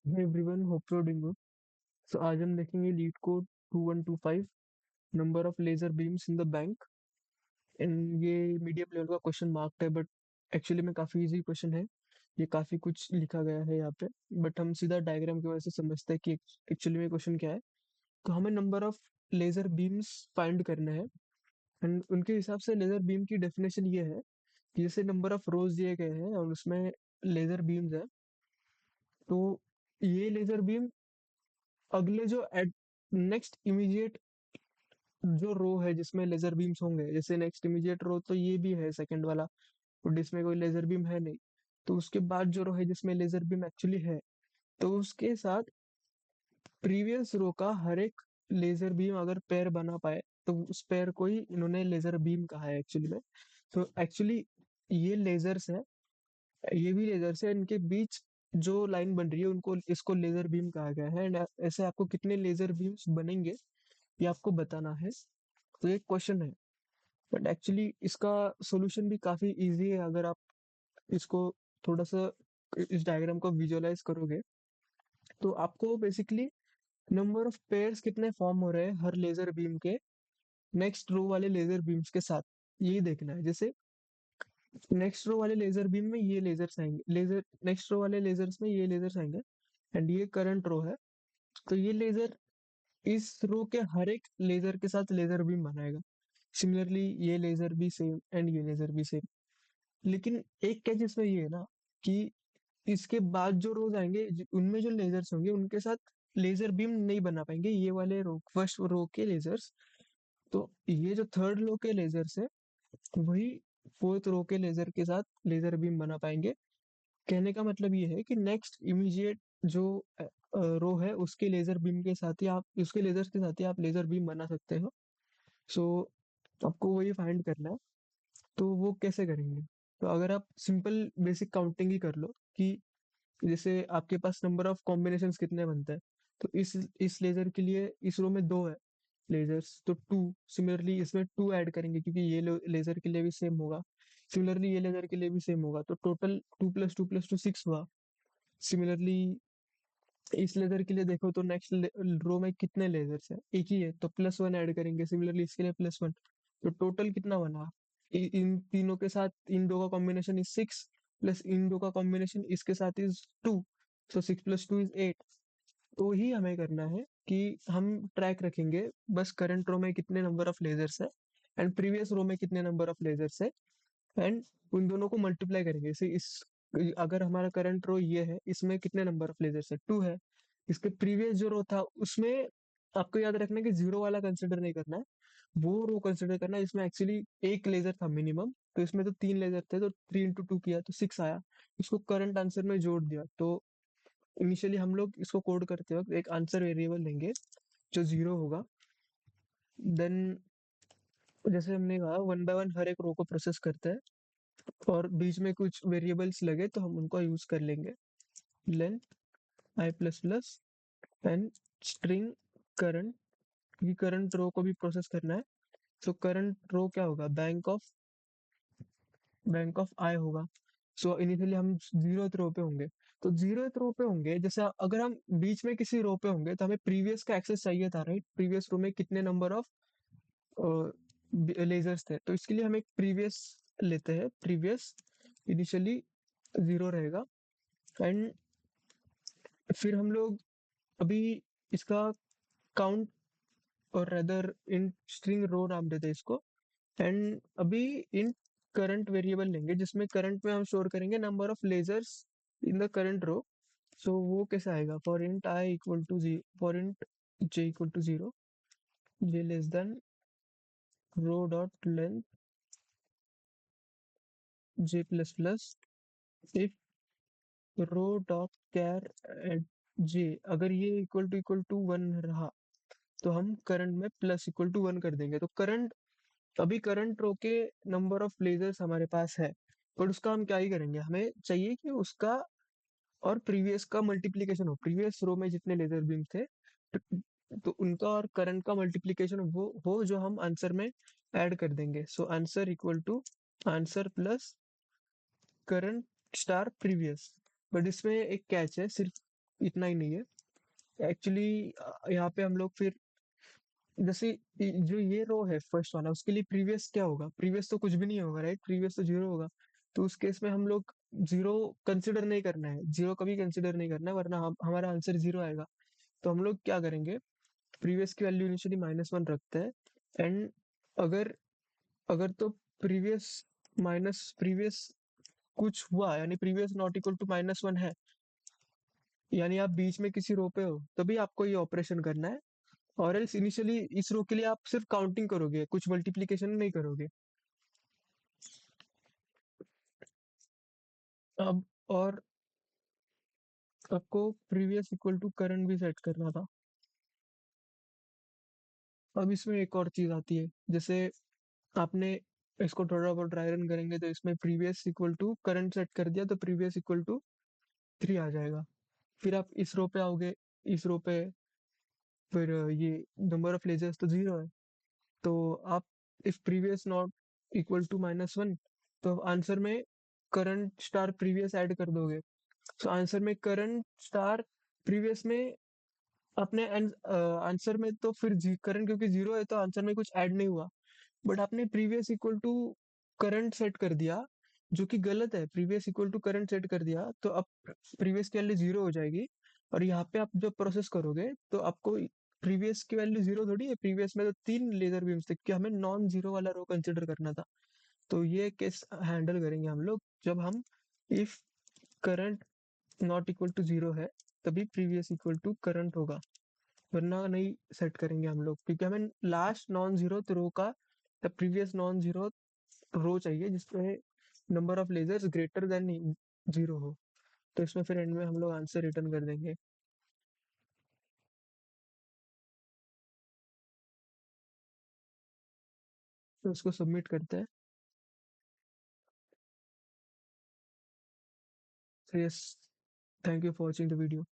Hey everyone, hope you're doing good. So आज हम देखेंगे LeetCode 2125 number of laser beams in the bank and ये medium level का question marked है but actually में काफ़ी इजी क्वेश्चन है। ये काफ़ी कुछ लिखा गया है यहाँ पे बट हम सीधा डायग्राम की वजह से समझते हैं कि एक्चुअली में क्वेश्चन क्या है। तो हमें number of laser beams find करना है एंड उनके हिसाब से लेजर बीम की डेफिनेशन ये है कि जैसे नंबर ऑफ रोज दिए गए हैं और उसमें लेजर बीम्स है तो ये लेजर बीम अगले जो नेक्स्ट इमीडिएट जो रो है जिसमें लेजर बीम्स होंगे, जैसे नेक्स्ट इमीडिएट रो तो ये भी है सेकंड वाला, और जिसमें कोई लेजर बीम है नहीं, तो उसके बाद जो रो है जिसमें लेजर बीम एक्चुअली है, तो उसके साथ प्रीवियस रो का हर एक लेजर बीम अगर पेयर बना पाए तो उस पेयर को ही इन्होंने लेजर बीम कहा है एक्चुअली में। तो एक्चुअली ये लेजर्स है, ये भी लेजर्स है, इनके बीच जो लाइन बन रही है उनको इसको लेजर बीम कहा गया है एंड ऐसे आपको कितने लेजर बीम्स बनेंगे ये आपको बताना है। तो ये क्वेश्चन है बट एक्चुअली इसका सॉल्यूशन भी काफी इजी है अगर आप इसको थोड़ा सा इस डायग्राम को विजुअलाइज करोगे। तो आपको बेसिकली नंबर ऑफ पेयर्स कितने फॉर्म हो रहे हैं हर लेजर बीम के नेक्स्ट रो वाले लेजर बीम्स के साथ, यही देखना है। जैसे नेक्स्ट रो वाले लेजर बीम में ये लेजर्स आएंगे, लेजर नेक्स्ट रो वाले लेजर्स में ये लेजर्स आएंगे एंड ये करंट रो है, तो ये लेजर इस रो के हर एक लेजर के साथ लेजर बीम बनाएगा। सिमिलरली ये लेजर भी सेम एंड ये लेजर भी सेम। लेकिन एक कैच इसमें ये है ना कि इसके बाद जो रोज आएंगे उनमें जो लेजर्स होंगे उनके साथ लेजर बीम नहीं बना पाएंगे ये वाले रो, फर्स्ट रो के लेजर्स। तो ये जो थर्ड रो के लेजर्स है वही फोर्थ रो के लेजर के साथ लेजर बीम बना पाएंगे। कहने का मतलब ये है कि नेक्स्ट इमीडिएट जो रो है उसके लेजर बीम के साथ ही आप उसके लेजर्स के साथ ही आप लेजर बीम बना सकते हो। सो आपको वही फाइंड करना है। तो वो कैसे करेंगे? तो अगर आप सिंपल बेसिक काउंटिंग ही कर लो कि जैसे आपके पास नंबर ऑफ कॉम्बिनेशंस कितने बनते हैं, तो इस लेजर के लिए इस रो में दो है लेजर्स तो टू, सिमिलरली इसमें टू ऐड करेंगे क्योंकि ये लेजर के लिए भी सेम होगा, सिमिलरली ये लेजर के लिए भी सेम होगा, तो total two plus two six हुआ। सिमिलरली इस लेजर के लिए देखो तो नेक्स्ट रो में कितने लेजर्स है, एक ही है, तो प्लस वन ऐड करेंगे, सिमिलरली इसके लिए प्लस वन। तो टोटल कितना बना? इन तीनों के साथ इन दो का कॉम्बिनेशन इज सिक्स, प्लस इन दो का कॉम्बिनेशन इसके साथ इज टू, तो six plus two is eight. तो ही हमें करना है कि हम ट्रैक रखेंगे बस करंट रो में कितने नंबर ऑफ लेजर्स है एंड प्रीवियस रो में कितने नंबर ऑफ लेजर्स है एंड उन दोनों को मल्टीप्लाई करेंगे। जैसे इस अगर हमारा करंट रो ये है इसमें कितने नंबर ऑफ लेजर्स है, टू है। इसके प्रीवियस जो रो था उसमें आपको याद रखना है कि जीरो वाला कंसिडर नहीं करना है, वो रो कंसिडर करना है इसमें एक्चुअली एक लेजर था मिनिमम, तो इसमें तो तीन लेजर थे तो थ्री इंटू टू किया तो सिक्स आया, इसको करंट आंसर में जोड़ दिया। तो इनिशियली हम लोग इसको कोड करते वक्त एक आंसर वेरिएबल लेंगे जो जीरो होगा। देन जैसे हमने कहा वन बाय वन हर एक रो को प्रोसेस करते हैं और बीच में कुछ वेरिएबल्स लगे तो हम उनको यूज कर लेंगे। Length I plus plus and string current, ये करंट रो को भी प्रोसेस करना है। तो करंट रो क्या होगा, बैंक ऑफ आई होगा। सो इनिशियली हम जीरोथ रो पे होंगे, तो जीरोथ रो पे होंगे, जैसे अगर हम बीच में किसी रो पे होंगे तो हमें प्रीवियस का एक्सेस चाहिए था, राइट? प्रीवियस रो में कितने नंबर ऑफ लेजर्स थे, तो इसके लिए हम एक प्रीवियस लेते हैं। प्रीवियस इनिशियली जीरो रहेगा एंड फिर हम लोग अभी इसका काउंट और रेदर इन स्ट्रिंग रो नाम देते हैं इसको एंड अभी इन करंट वेरिएबल लेंगे जिसमें करंट में हम स्टोर करेंगे number of ledgers in the current row. So वो कैसे आएगा, for int i equal to g, for int j equal to zero, j less than row dot length j plus plus if row dot char at j, अगर ये equal to one रहा तो हम current में plus equal to one कर देंगे। तो current अभी करंट रो के नंबर ऑफ लेजर्स हमारे पास है, पर उसका हम क्या ही करेंगे, हमें चाहिए कि उसका और प्रीवियस का मल्टीप्लीकेशन हो, प्रीवियस रो में जितने लेजर बीम थे तो उनका और करंट का मल्टीप्लीकेशन वो हो जो हम आंसर में ऐड कर देंगे। So answer equal to answer plus current star previous. But इसमें एक कैच है, सिर्फ इतना ही नहीं है एक्चुअली। यहाँ पे हम लोग फिर जैसे जो ये रो है फर्स्ट वाला, उसके लिए प्रीवियस क्या होगा? प्रीवियस तो कुछ भी नहीं होगा, राइट? प्रीवियस तो जीरो होगा। तो उस केस में हम लोग जीरो कंसिडर नहीं करना है, जीरो कभी कंसिडर नहीं करना है, वरना हमारा आंसर जीरो आएगा। तो हम लोग क्या करेंगे, प्रीवियस की वैल्यू इनिशियली -1 रखते हैं। एंड अगर अगर तो प्रीवियस माइनस प्रीवियस कुछ हुआ, यानी प्रीवियस नॉट इक्वल टू -1 है, यानी आप बीच में किसी रो पे हो, तभी आपको ये ऑपरेशन करना है। और एल्स इनिशियली इस रो के लिए आप सिर्फ काउंटिंग करोगे, कुछ मल्टीप्लिकेशन नहीं करोगे। अब और आपको प्रीवियस इक्वल टू करंट भी सेट करना था। अब इसमें एक और चीज आती है, जैसे आपने इसको थोड़ा बहुत ड्राई रन करेंगे तो इसमें previous equal to current set कर दिया, तो प्रीवियस इक्वल टू 3 आ जाएगा। फिर आप इस रो पे आओगे, इस रो पे फिर ये नंबर ऑफ लेजर्स तो जीरो है। तो आप if previous not equal to -1, तो आंसर में करंट स्टार प्रीवियस ऐड कर दोगे। तो आंसर में करंट स्टार प्रीवियस में अपने आंसर में तो फिर करंट क्योंकि जीरो है तो आंसर में कुछ ऐड नहीं हुआ। बट आपने previous equal to current set कर दिया, जो कि गलत है। Previous equal to current set कर दिया तो अब प्रीवियस की वैल्यू जीरो हो जाएगी। और यहाँ पे आप जब प्रोसेस करोगे तो आपको प्रीवियस की वैल्यू जीरो थोड़ी है, प्रीवियस में तो 3 लेजर बीम्स थे, कि हमें नॉन जीरो वाला रो कंसिडर करना था। तो ये केस हैंडल करेंगे हम लोग जब हम if current not equal to zero है, तभी प्रीवियस इक्वल टू करंट होगा, वरना नहीं सेट करेंगे हम लोग, क्योंकि हमें लास्ट नॉन जीरो रो का या प्रीवियस नॉन जीरो रो चाहिए जिसपे number of lasers greater than zero हो। तो इसमें फिर एंड में हम लोग आंसर रिटर्न कर देंगे। तो उसको सबमिट करते हैं। So yes, thank you for watching the video.